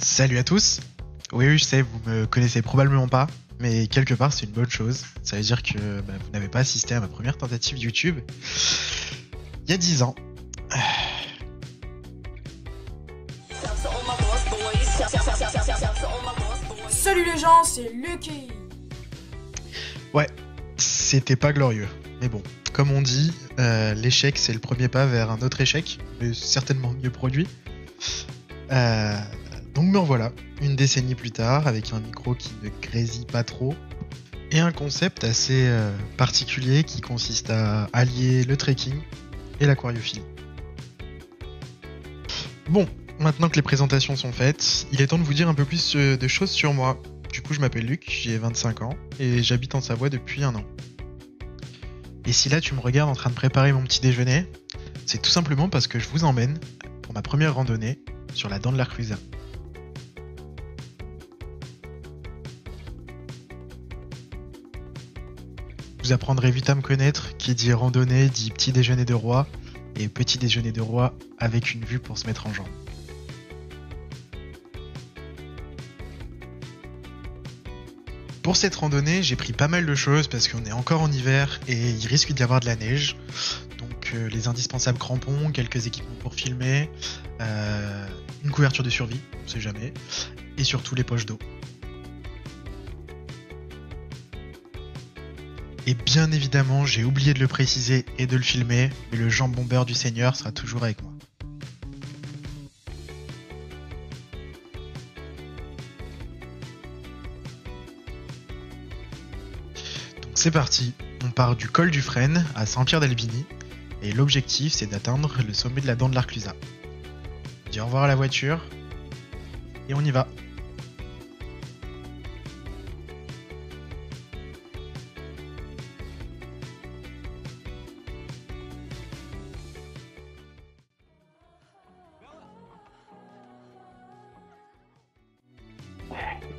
Salut à tous. Oui, oui, je sais, vous me connaissez probablement pas, mais quelque part c'est une bonne chose. Ça veut dire que vous n'avez pas assisté à ma première tentative YouTube il y a 10 ans. Salut les gens, c'est Lucky. Ouais, c'était pas glorieux. Mais bon, comme on dit, l'échec c'est le premier pas vers un autre échec, mais certainement mieux produit. Donc me revoilà, une décennie plus tard, avec un micro qui ne grésille pas trop, et un concept assez particulier qui consiste à allier le trekking et l'aquariophilie. Bon, maintenant que les présentations sont faites, il est temps de vous dire un peu plus de choses sur moi. Du coup, je m'appelle Luc, j'ai 25 ans, et j'habite en Savoie depuis un an. Et si là tu me regardes en train de préparer mon petit déjeuner, c'est tout simplement parce que je vous emmène pour ma première randonnée sur la dent de l'Arclusa. Vous apprendrez vite à me connaître, qui dit randonnée dit petit déjeuner de roi, et petit déjeuner de roi avec une vue pour se mettre en jambe. Pour cette randonnée, j'ai pris pas mal de choses parce qu'on est encore en hiver et il risque d'y avoir de la neige. Donc les indispensables crampons, quelques équipements pour filmer, une couverture de survie, on sait jamais, et surtout les poches d'eau. Et bien évidemment, j'ai oublié de le préciser et de le filmer, mais le jambon beurre du Seigneur sera toujours avec moi. Donc c'est parti, on part du col du Frêne à Saint-Pierre-d'Albigny, et l'objectif c'est d'atteindre le sommet de la dent de l'Arclusa. On dit au revoir à la voiture, et on y va.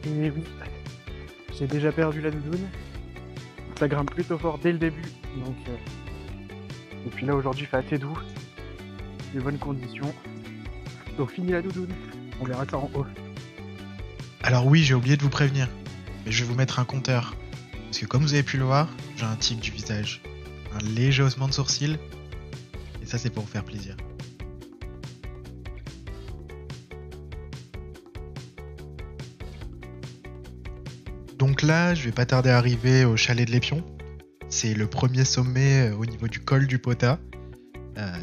Et oui, j'ai déjà perdu la doudoune. Ça grimpe plutôt fort dès le début, donc et puis là aujourd'hui il fait assez doux, de bonnes conditions. Donc fini la doudoune, on verra ça en haut. Alors oui, j'ai oublié de vous prévenir, mais je vais vous mettre un compteur. Parce que comme vous avez pu le voir, j'ai un tic du visage. Un léger haussement de sourcil. Et ça c'est pour vous faire plaisir. Donc là, je vais pas tarder à arriver au chalet de l'Épion. C'est le premier sommet au niveau du col du Pota.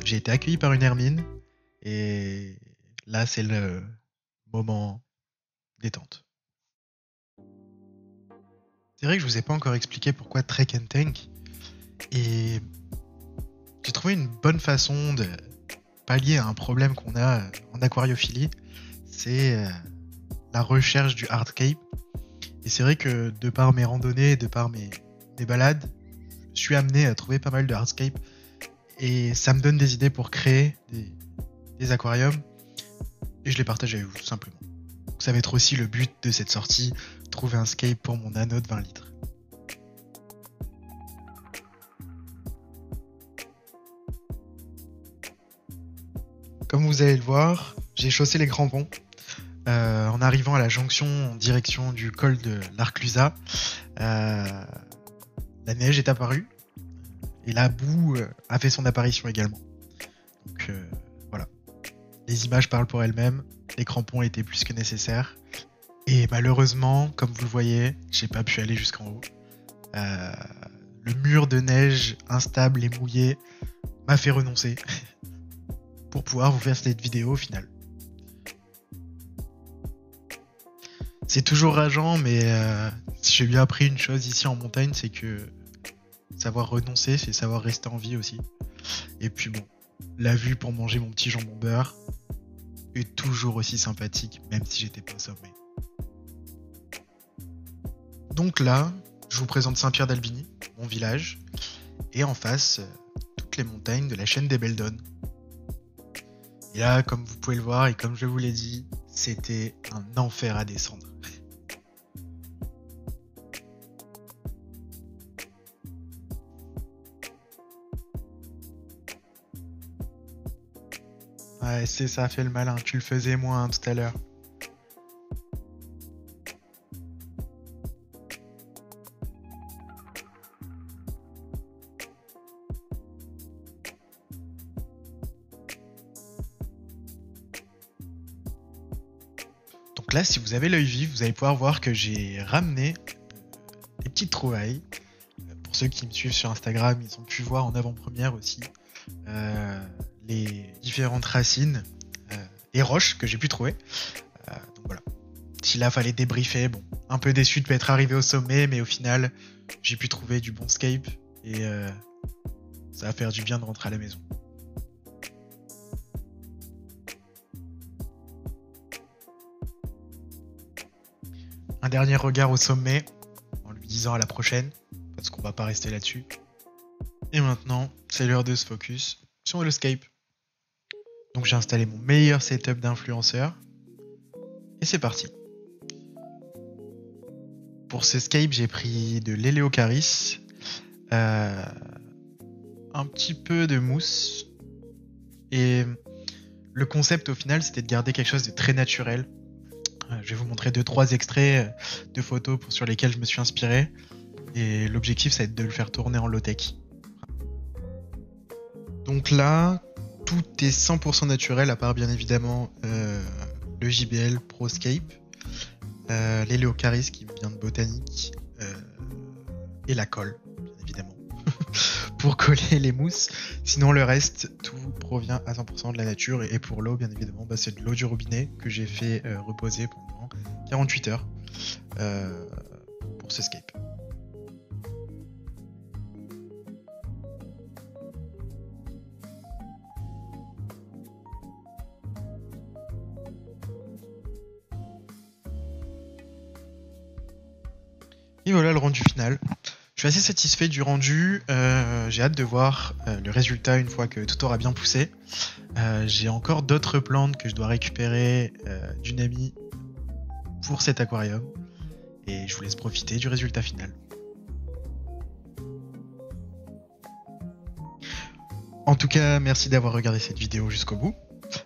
J'ai été accueilli par une hermine. Et là, c'est le moment détente. C'est vrai que je vous ai pas encore expliqué pourquoi Trek and Tank. Et j'ai trouvé une bonne façon de pallier à un problème qu'on a en aquariophilie. C'est la recherche du hardscape. Et c'est vrai que de par mes randonnées, de par mes balades, je suis amené à trouver pas mal de hardscape. Et ça me donne des idées pour créer des aquariums. Et je les partage avec vous, tout simplement. Donc ça va être aussi le but de cette sortie, trouver un scape pour mon anneau de 20 litres. Comme vous allez le voir, j'ai chaussé les crampons. En arrivant à la jonction en direction du col de l'Arclusa, la neige est apparue et la boue a fait son apparition également. Donc voilà, les images parlent pour elles-mêmes, les crampons étaient plus que nécessaires et malheureusement, comme vous le voyez, j'ai pas pu aller jusqu'en haut. Le mur de neige instable et mouillé m'a fait renoncer pour pouvoir vous faire cette vidéo au final. C'est toujours rageant, mais j'ai bien appris une chose ici en montagne, c'est que savoir renoncer, c'est savoir rester en vie aussi. Et puis bon, la vue pour manger mon petit jambon beurre est toujours aussi sympathique, même si j'étais pas au sommet. Donc là, je vous présente Saint-Pierre-d'Albigny, mon village, et en face, toutes les montagnes de la chaîne des Belles Donnes. Et là, comme vous pouvez le voir, et comme je vous l'ai dit, c'était un enfer à descendre. Ouais, c'est ça, fait le malin. Tu le faisais moins tout à l'heure. Donc là, si vous avez l'œil vif, vous allez pouvoir voir que j'ai ramené les petites trouvailles. Pour ceux qui me suivent sur Instagram, ils ont pu voir en avant-première aussi les différentes racines et roches que j'ai pu trouver. Donc voilà. Si là fallait débriefer, bon, un peu déçu de pas être arrivé au sommet, mais au final, j'ai pu trouver du bon scape et ça va faire du bien de rentrer à la maison. Un dernier regard au sommet en lui disant à la prochaine, parce qu'on va pas rester là-dessus. Et maintenant, c'est l'heure de se focus sur le scape. Donc j'ai installé mon meilleur setup d'influenceur et c'est parti. Pour ce scape, j'ai pris de l'Héléocharis, un petit peu de mousse et le concept au final c'était de garder quelque chose de très naturel. Je vais vous montrer 2-3 extraits de photos sur lesquels je me suis inspiré et l'objectif ça va être de le faire tourner en low-tech. Donc là, tout est 100% naturel à part bien évidemment le JBL ProScape, l'Héléocharis qui vient de Botanique et la colle bien évidemment pour coller les mousses. Sinon le reste tout provient à 100% de la nature et pour l'eau bien évidemment c'est de l'eau du robinet que j'ai fait reposer pendant 48 heures pour ce scape. Et voilà le rendu final. Je suis assez satisfait du rendu, j'ai hâte de voir le résultat une fois que tout aura bien poussé. J'ai encore d'autres plantes que je dois récupérer d'une amie pour cet aquarium et je vous laisse profiter du résultat final. En tout cas, merci d'avoir regardé cette vidéo jusqu'au bout.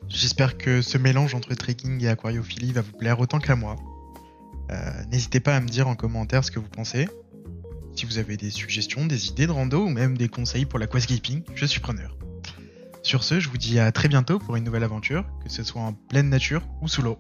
J'espère que ce mélange entre trekking et aquariophilie va vous plaire autant qu'à moi. N'hésitez pas à me dire en commentaire ce que vous pensez. Si vous avez des suggestions, des idées de rando ou même des conseils pour l'aquascaping, je suis preneur. Sur ce, je vous dis à très bientôt pour une nouvelle aventure, que ce soit en pleine nature ou sous l'eau.